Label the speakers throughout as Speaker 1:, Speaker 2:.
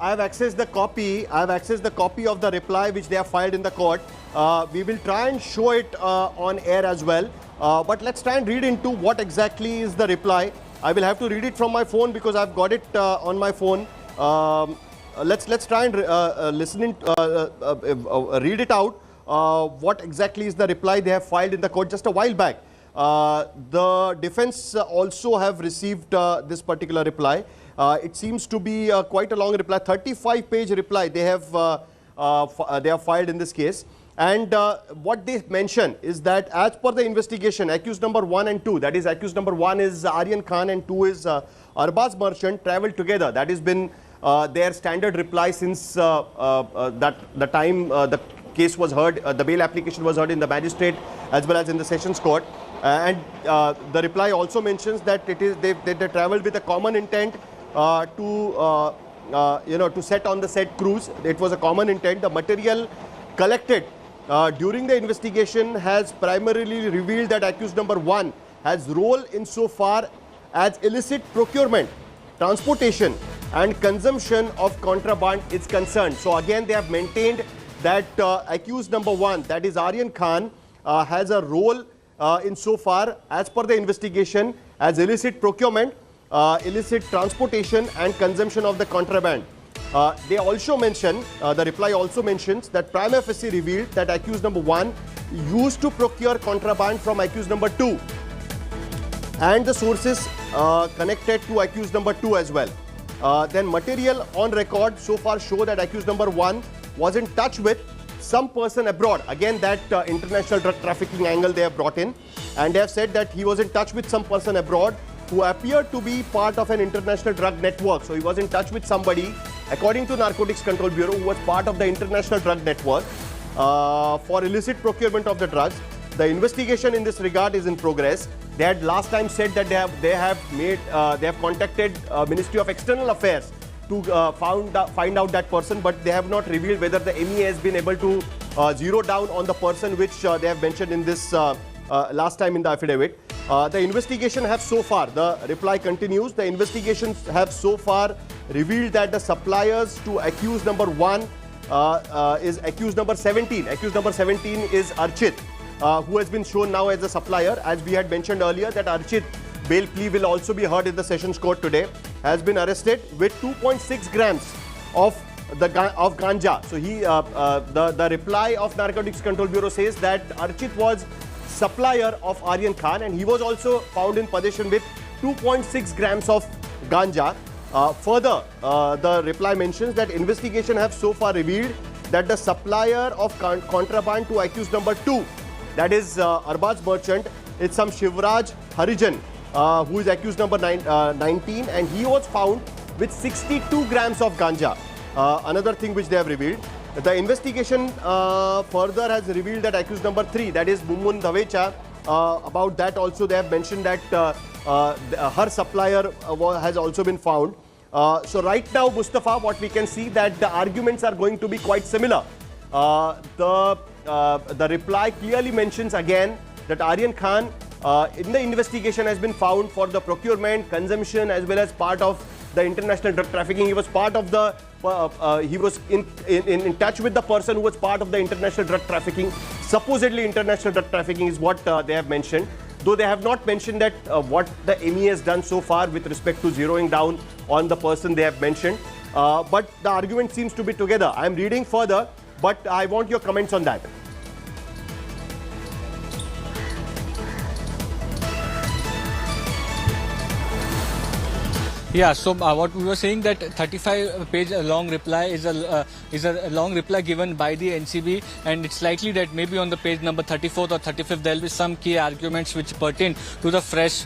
Speaker 1: I have accessed the copy. I have accessed the copy of the reply which they have filed in the court. We will try and show it on air as well. But let's try and read into what exactly is the reply. I will have to read it from my phone because I've got it on my phone. Let's try and read it out. What exactly is the reply they have filed in the court just a while back. The defense also have received this particular reply. It seems to be quite a long reply, 35-page reply they have filed in this case. And what they mention is that as per the investigation, accused number 1 and 2, that is accused number 1 is Aryan Khan and 2 is Arbaz Merchant, traveled together. That has been their standard reply since the time the case was heard, the bail application was heard in the magistrate as well as in the sessions court. And the reply also mentions that it is they traveled with a common intent to set on the said cruise. It was a common intent. The material collected during the investigation has primarily revealed that accused number 1 has role insofar as illicit procurement, transportation and consumption of contraband is concerned. So again they have maintained that accused number 1, that is Aryan Khan, has a role insofar as per the investigation as illicit procurement, illicit transportation and consumption of the contraband. They also mention, the reply also mentions that prima facie revealed that accused number 1 used to procure contraband from accused number 2 and the sources connected to accused number 2 as well. Then material on record so far show that accused number 1 was in touch with some person abroad. Again, that international drug trafficking angle they have brought in, and they have said that he was in touch with some person abroad who appeared to be part of an international drug network. So he was in touch with somebody, according to Narcotics Control Bureau, who was part of the international drug network for illicit procurement of the drugs. The investigation in this regard is in progress. They had last time said that they have contacted Ministry of External Affairs to find out that person, but they have not revealed whether the MEA has been able to zero down on the person which they have mentioned in this last time in the affidavit. The investigation have so far, the reply continues, the investigations have so far revealed that the suppliers to accused number 1 is accused number 17. Accused number 17 is Archit, who has been shown now as a supplier. As we had mentioned earlier, that Archit bail plea will also be heard in the sessions court today, has been arrested with 2.6 grams of ganja. So the reply of Narcotics Control Bureau says that Archit was supplier of Aryan Khan and he was also found in possession with 2.6 grams of ganja. Further, the reply mentions that investigation have so far revealed that the supplier of contraband to accused number 2, that is Arbaz Merchant, is some Shivraj Harijan, who is accused number 19, and he was found with 62 grams of ganja. Another thing which they have revealed, the investigation further has revealed that accused number 3, that is Mumun Dhawecha, about that also they have mentioned that her supplier has also been found. So right now, Mustafa, what we can see that the arguments are going to be quite similar. The reply clearly mentions again that Aryan Khan in the investigation has been found for the procurement, consumption as well as part of the international drug trafficking. He was part of the, he was in touch with the person who was part of the international drug trafficking. Supposedly international drug trafficking is what they have mentioned. Though they have not mentioned that what the MEA has done so far with respect to zeroing down on the person they have mentioned. But the argument seems to be together. I am reading further, but I want your comments on that.
Speaker 2: Yeah, so what we were saying that 35-page long reply is a long reply given by the NCB, and it's likely that maybe on the page number 34th or 35th there will be some key arguments which pertain to the fresh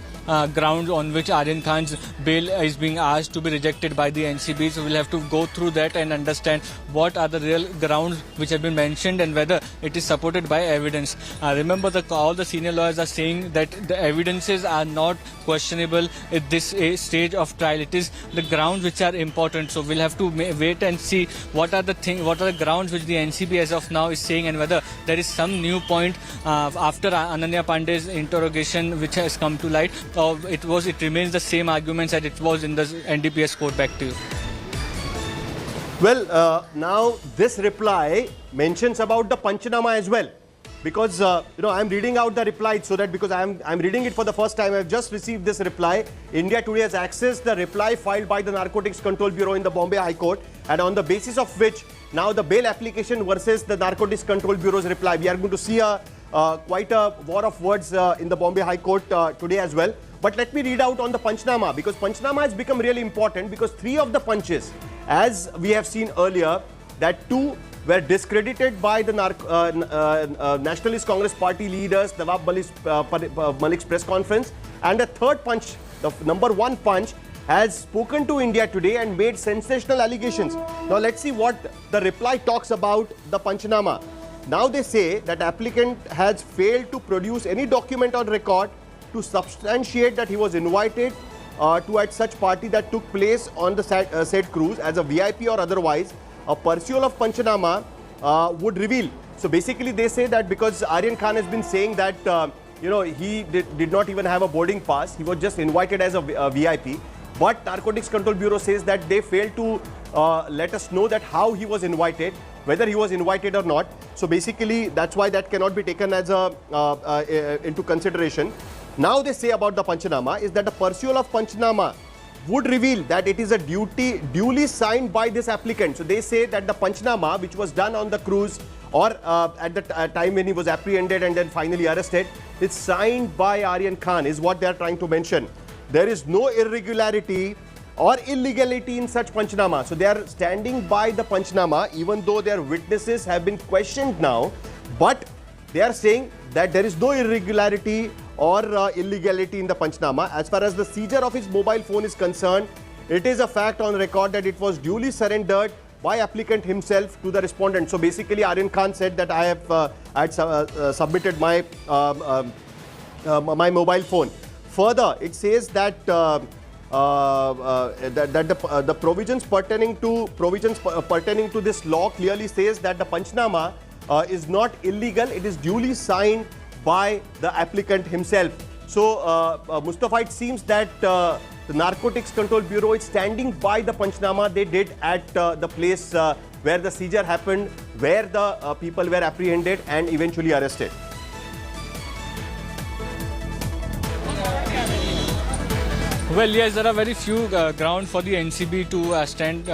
Speaker 2: grounds on which Aryan Khan's bail is being asked to be rejected by the NCB. So we'll have to go through that and understand what are the real grounds which have been mentioned and whether it is supported by evidence. Remember, all the senior lawyers are saying that the evidences are not questionable at this stage of trial. It is the grounds which are important. So we'll have to wait and see what are the grounds which the NCB as of now is saying, and whether there is some new point after Ananya Pandey's interrogation which has come to light, or it remains the same arguments that it was in the NDPS court. Back to you.
Speaker 1: Well, now this reply mentions about the Panchnama as well. Because, I'm reading out the reply so that because I'm reading it for the first time. I've just received this reply. India Today has accessed the reply filed by the Narcotics Control Bureau in the Bombay High Court, and on the basis of which now the bail application versus the Narcotics Control Bureau's reply. We are going to see quite a war of words in the Bombay High Court today as well. But let me read out on the Panchnama, because Panchnama has become really important because 3 of the punches, as we have seen earlier, that 2 were discredited by the Nationalist Congress Party leaders, Nawab Malik's press conference, and the 3rd punch, the number 1 punch, has spoken to India Today and made sensational allegations. Now let's see what the reply talks about the Panchnama. Now they say that applicant has failed to produce any document on record to substantiate that he was invited to at such party that took place on the said cruise as a VIP or otherwise. A pursuit of Panchnama would reveal. So basically they say that because Aryan Khan has been saying that he did not even have a boarding pass, he was just invited as a VIP. But Narcotics Control Bureau says that they failed to let us know that how he was invited, whether he was invited or not. So basically that's why that cannot be taken as into consideration. Now they say about the Panchnama is that the pursuit of Panchnama would reveal that it is a duly signed by this applicant. So they say that the Panchnama, which was done on the cruise or at the time when he was apprehended and then finally arrested, is signed by Aryan Khan, is what they are trying to mention. There is no irregularity or illegality in such Panchnama. So they are standing by the Panchnama, even though their witnesses have been questioned now. But they are saying that there is no irregularity or illegality in the Panchnama. As far as the seizure of his mobile phone is concerned, it is a fact on record that it was duly surrendered by applicant himself to the respondent. So basically Aryan Khan said that I had submitted my my mobile phone. Further, it says that the provisions pertaining to this law clearly says that the Panchnama is not illegal. It is duly signed by the applicant himself. So, Mustafa, it seems that the Narcotics Control Bureau is standing by the Panchnama they did at the place where the seizure happened, where the people were apprehended and eventually arrested.
Speaker 2: Well, yes, there are very few grounds for the NCB to stand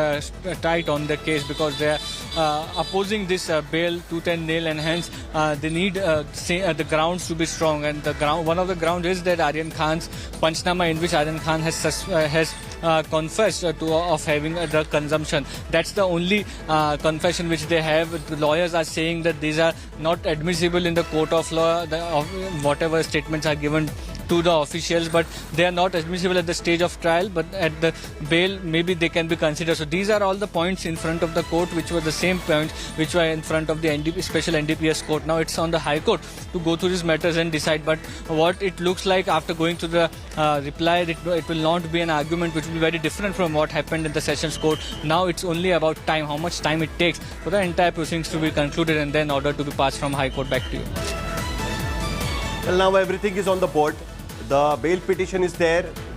Speaker 2: tight on the case because they are opposing this bail tooth and nail, and hence they need the grounds to be strong. And one of the grounds is that Aryan Khan's Panchnama, in which Aryan Khan has confessed of having drug consumption. That's the only confession which they have. The lawyers are saying that these are not admissible in the court of law, whatever statements are given to the officials, but they are not admissible at the stage of trial, but at the bail maybe they can be considered. So these are all the points in front of the court, which were the same points which were in front of the special NDPS court. Now it's on the High Court to go through these matters and decide. But what it looks like after going to the reply, it will not be an argument which will be very different from what happened in the Sessions Court. Now it's only about time, how much time it takes for the entire proceedings to be concluded and then order to be passed from High Court. Back to you.
Speaker 1: Well, now everything is on the board. The bail petition is there.